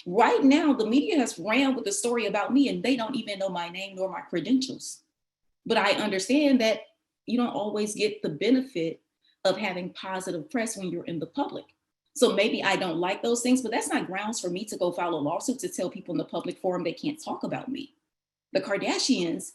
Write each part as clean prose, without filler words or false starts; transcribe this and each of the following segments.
Right now, the media has ran with the story about me and they don't even know my name nor my credentials. But I understand that you don't always get the benefit of having positive press when you're in the public. So maybe I don't like those things, but that's not grounds for me to go file a lawsuit to tell people in the public forum they can't talk about me. The Kardashians,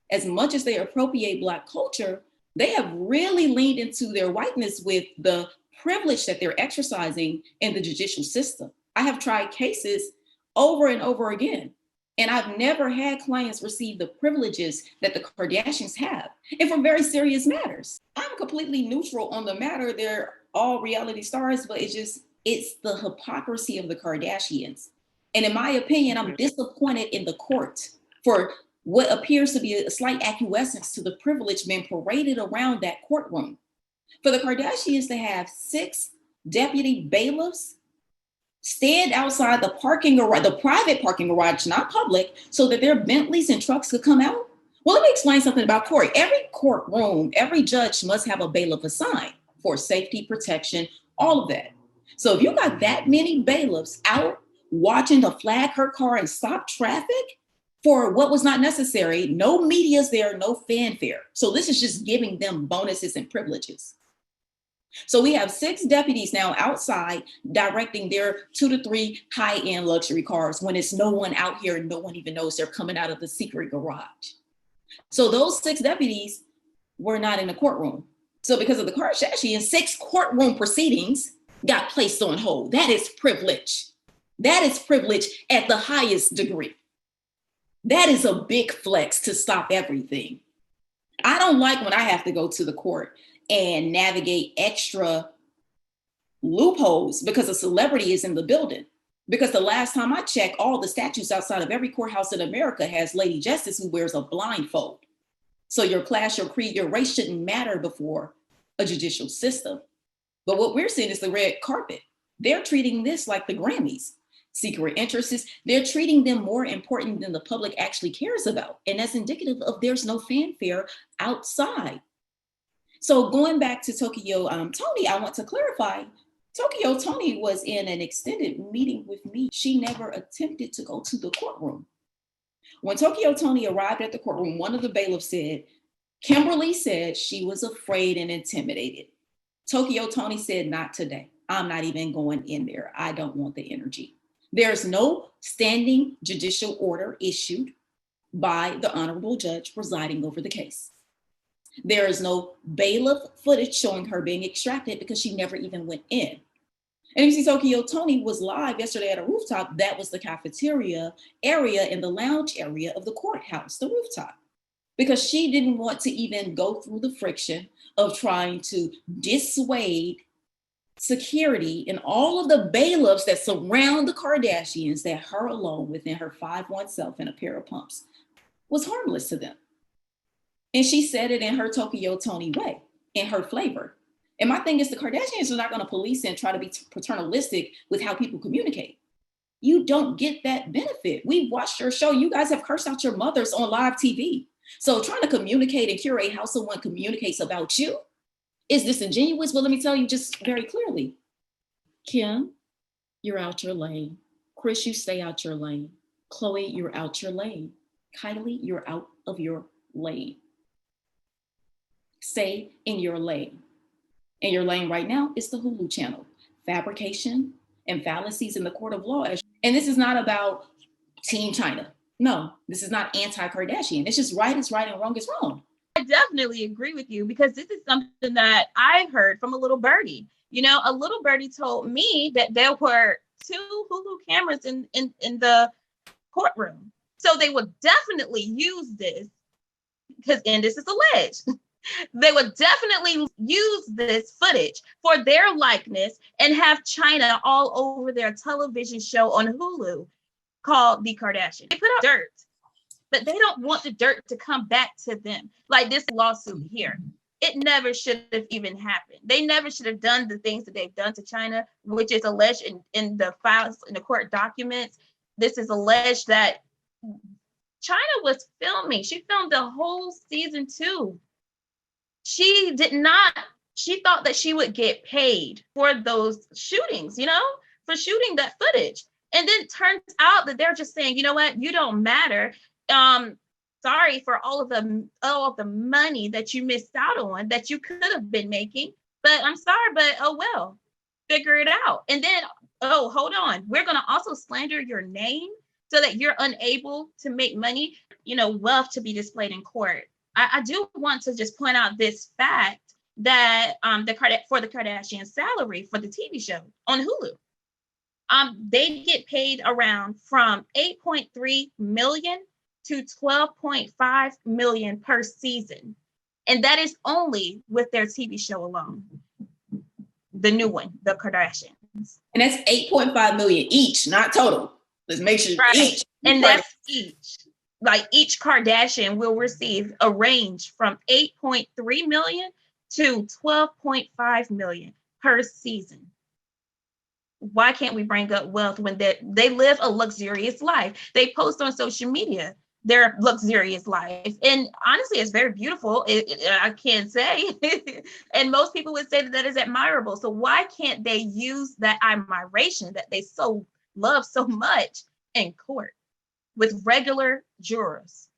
as much as they appropriate Black culture, they have really leaned into their whiteness with the privilege that they're exercising in the judicial system. I have tried cases over and over again, and I've never had clients receive the privileges that the Kardashians have, and for very serious matters. I'm completely neutral on the matter. They're all reality stars, but it's the hypocrisy of the Kardashians. And in my opinion, I'm disappointed in the court for what appears to be a slight acquiescence to the privilege being paraded around that courtroom. For the Kardashians to have 6 deputy bailiffs stand outside the parking garage, the private parking garage, not public, so that their Bentleys and trucks could come out. Well, let me explain something about court. Every courtroom, every judge must have a bailiff assigned for safety, protection, all of that. So if you got that many bailiffs out watching to flag her car and stop traffic for what was not necessary, no media's there, no fanfare. So this is just giving them bonuses and privileges. So we have 6 deputies now outside directing their 2 to 3 high-end luxury cars when it's no one out here and no one even knows they're coming out of the secret garage. So those 6 deputies were not in the courtroom. So because of the Kardashians, 6 courtroom proceedings got placed on hold. That is privilege. That is privilege at the highest degree. That is a big flex to stop everything. I don't like when I have to go to the court and navigate extra loopholes because a celebrity is in the building. Because the last time I checked, all the statues outside of every courthouse in America has Lady Justice who wears a blindfold. So your class, your creed, your race shouldn't matter before a judicial system. But what we're seeing is the red carpet. They're treating this like the Grammys. Secret interests, they're treating them more important than the public actually cares about. And that's indicative of there's no fanfare outside. So going back to Tokyo Toni, I want to clarify, Tokyo Toni was in an extended meeting with me. She never attempted to go to the courtroom. When Tokyo Toni arrived at the courtroom, one of the bailiffs said, Kimberly said she was afraid and intimidated. Tokyo Toni said, not today. I'm not even going in there. I don't want the energy. There's no standing judicial order issued by the honorable judge presiding over the case. There is no bailiff footage showing her being extracted because she never even went in. And you see Tokyo Toni was live yesterday at a rooftop. That was the cafeteria area and the lounge area of the courthouse, the rooftop, because she didn't want to even go through the friction of trying to dissuade security and all of the bailiffs that surround the Kardashians that her alone within her 5'1" self and a pair of pumps was harmless to them. And she said it in her Tokyo Toni way, in her flavor. And my thing is the Kardashians are not going to police and try to be paternalistic with how people communicate. You don't get that benefit. We've watched your show. You guys have cursed out your mothers on live TV. So trying to communicate and curate how someone communicates about you is disingenuous. Well, let me tell you just very clearly. Kim, you're out your lane. Chris, you stay out your lane. Khloe, you're out your lane. Kylie, you're out of your lane. Stay in your lane. And your lane right now is the Hulu channel. Fabrication and fallacies in the court of law. And this is not about Team Chyna. No, this is not anti-Kardashian. It's just right is right and wrong is wrong. I definitely agree with you because this is something that I heard from a little birdie. You know, a little birdie told me that there were 2 Hulu cameras in the courtroom. So they would definitely use this because, and this is alleged, they would definitely use this footage for their likeness and have Chyna all over their television show on Hulu called The Kardashians. They put out dirt, but they don't want the dirt to come back to them. Like this lawsuit here, it never should have even happened. They never should have done the things that they've done to Chyna, which is alleged in the files, in the court documents. This is alleged that Chyna was filming. She filmed the whole season 2. She thought that she would get paid for those shootings, you know, for shooting that footage. And then it turns out that they're just saying, you know what, you don't matter. Sorry for all of the money that you missed out on that you could have been making. But I'm sorry, but oh well, figure it out. And then, oh, hold on, we're gonna also slander your name so that you're unable to make money, wealth to be displayed in court. I do want to just point out this fact that for the Kardashian salary for the TV show on Hulu, they get paid around from 8.3 million to 12.5 million per season. And that is only with their TV show alone. The new one, the Kardashians. And that's 8.5 million each, not total. Let's make sure each. And that's each. Like each Kardashian will receive a range from 8.3 million to 12.5 million per season. Why can't we bring up wealth when they live a luxurious life? They post on social media their luxurious life. And honestly, it's very beautiful. I can't say. And most people would say that is admirable. So why can't they use that admiration that they so love so much in court with regular jurors?